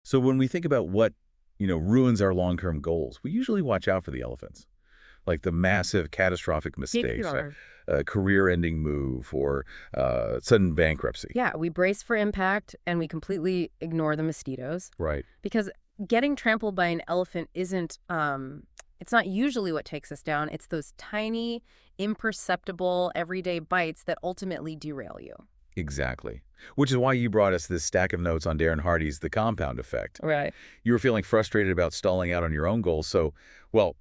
So when we think about what, ruins our long-term goals, we usually watch out for the elephants, like the massive catastrophic mistakes, KPR. a career-ending move, or sudden bankruptcy. Yeah, we brace for impact and we completely ignore the mosquitoes Right. because getting trampled by an elephant isn't, it's not usually what takes us down. It's those tiny, imperceptible, everyday bites that ultimately derail you. Exactly. Which is why you brought us this stack of notes on Darren Hardy's The Compound Effect. Right. You were feeling frustrated about stalling out on your own goals, so, well,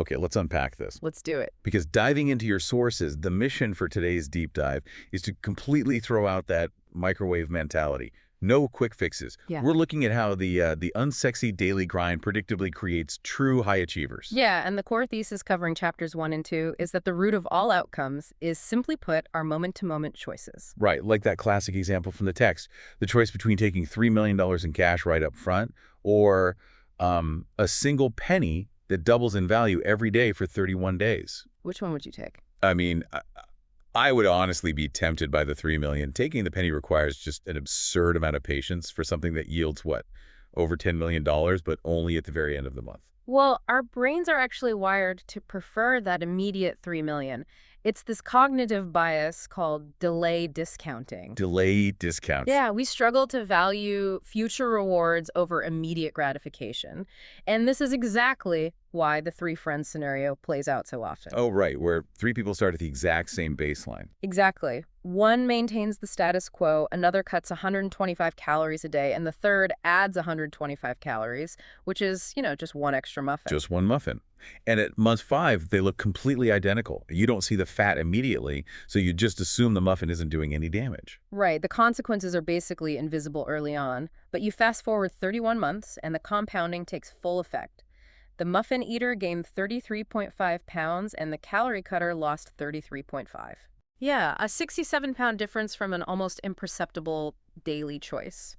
okay, let's unpack this. Let's do it. Because diving into your sources, the mission for today's deep dive is to completely throw out that microwave mentality. No quick fixes. Yeah. We're looking at how the unsexy daily grind predictably creates true high achievers. Yeah, and the core thesis covering chapters 1 and 2 is that the root of all outcomes is, simply put, our moment-to-moment choices. Right, like that classic example from the text. The choice between taking $3 million in cash right up front or a single penny that doubles in value every day for 31 days. Which one would you take? I mean, I would honestly be tempted by the 3 million. Taking the penny requires just an absurd amount of patience for something that yields, what, over $10 million, but only at the very end of the month. Well, our brains are actually wired to prefer that immediate 3 million. It's this cognitive bias called delay discounting. Delay discounts. Yeah, we struggle to value future rewards over immediate gratification. And this is exactly why the three friends scenario plays out so often. Oh, right, where three people start at the exact same baseline. Exactly. One maintains the status quo, another cuts 125 calories a day, and the third adds 125 calories, which is, just one extra muffin. Just one muffin. And at month 5, they look completely identical. You don't see the fat immediately, so you just assume the muffin isn't doing any damage. Right. The consequences are basically invisible early on, but you fast forward 31 months and the compounding takes full effect. The muffin eater gained 33.5 pounds and the calorie cutter lost 33.5. Yeah, a 67-pound difference from an almost imperceptible daily choice.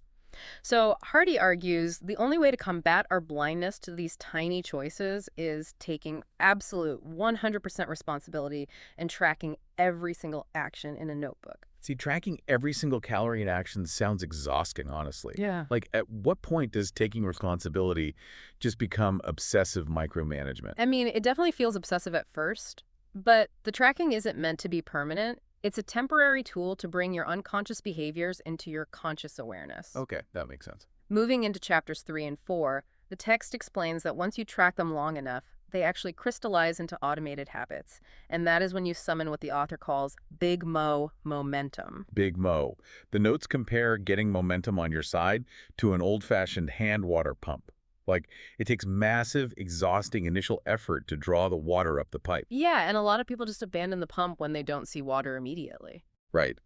So Hardy argues the only way to combat our blindness to these tiny choices is taking absolute 100% responsibility and tracking every single action in a notebook. See, tracking every single calorie in action sounds exhausting, honestly. Yeah. Like, at what point does taking responsibility just become obsessive micromanagement? I mean, it definitely feels obsessive at first, but the tracking isn't meant to be permanent. It's a temporary tool to bring your unconscious behaviors into your conscious awareness. Okay, that makes sense. Moving into chapters 3 and 4, the text explains that once you track them long enough, they actually crystallize into automated habits. And that is when you summon what the author calls Big Mo momentum. Big Mo. The notes compare getting momentum on your side to an old-fashioned hand water pump. Like, it takes massive, exhausting initial effort to draw the water up the pipe. Yeah, and a lot of people just abandon the pump when they don't see water immediately. Right.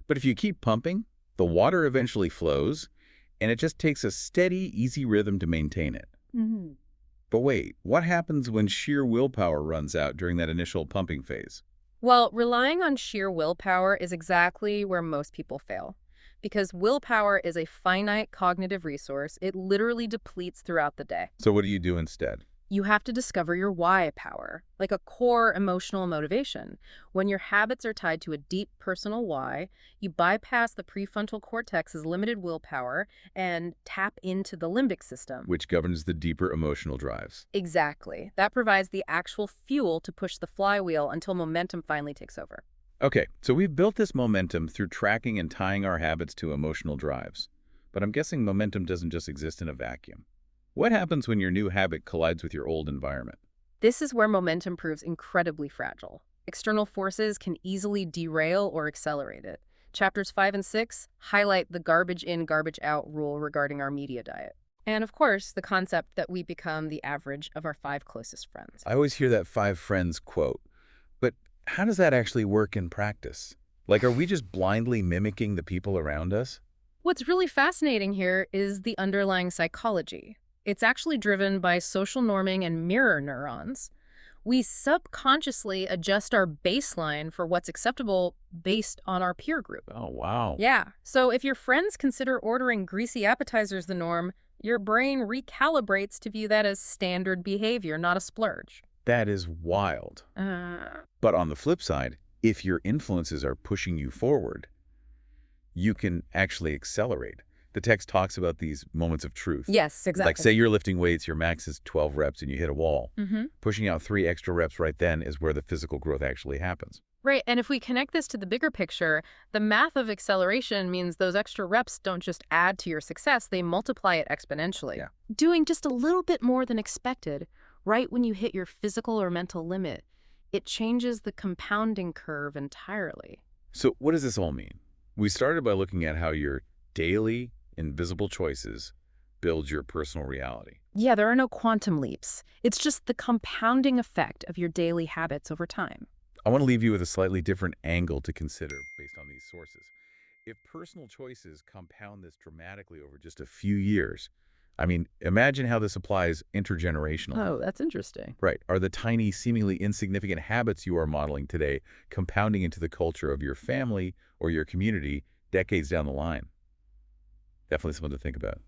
But if you keep pumping, the water eventually flows, and it just takes a steady, easy rhythm to maintain it. Mm-hmm. But wait, what happens when sheer willpower runs out during that initial pumping phase? Well, relying on sheer willpower is exactly where most people fail. Because willpower is a finite cognitive resource, it literally depletes throughout the day. So what do you do instead? You have to discover your why power, like a core emotional motivation. When your habits are tied to a deep personal why, you bypass the prefrontal cortex's limited willpower and tap into the limbic system. Which governs the deeper emotional drives. Exactly. That provides the actual fuel to push the flywheel until momentum finally takes over. Okay, so we've built this momentum through tracking and tying our habits to emotional drives. But I'm guessing momentum doesn't just exist in a vacuum. What happens when your new habit collides with your old environment? This is where momentum proves incredibly fragile. External forces can easily derail or accelerate it. Chapters 5 and 6 highlight the garbage in, garbage out rule regarding our media diet. And of course, the concept that we become the average of our 5 closest friends. I always hear that 5 friends quote, but how does that actually work in practice? Like, are we just blindly mimicking the people around us? What's really fascinating here is the underlying psychology. It's actually driven by social norming and mirror neurons. We subconsciously adjust our baseline for what's acceptable based on our peer group. Oh, wow. Yeah, so if your friends consider ordering greasy appetizers the norm, your brain recalibrates to view that as standard behavior, not a splurge. That is wild. But on the flip side, if your influences are pushing you forward, you can actually accelerate. The text talks about these moments of truth. Yes, Like, exactly. say you're lifting weights, your max is 12 reps, and you hit a wall. Mm-hmm. Pushing out 3 extra reps right then is where the physical growth actually happens. Right, and if we connect this to the bigger picture, the math of acceleration means those extra reps don't just add to your success, they multiply it exponentially. Yeah. Doing just a little bit more than expected, right when you hit your physical or mental limit, it changes the compounding curve entirely. So what does this all mean? We started by looking at how your daily, invisible choices build your personal reality. Yeah, there are no quantum leaps. It's just the compounding effect of your daily habits over time. I want to leave you with a slightly different angle to consider based on these sources. If personal choices compound this dramatically over just a few years, I mean, imagine how this applies intergenerationally. Oh, that's interesting. Right. Are the tiny, seemingly insignificant habits you are modeling today compounding into the culture of your family or your community decades down the line? Definitely something to think about.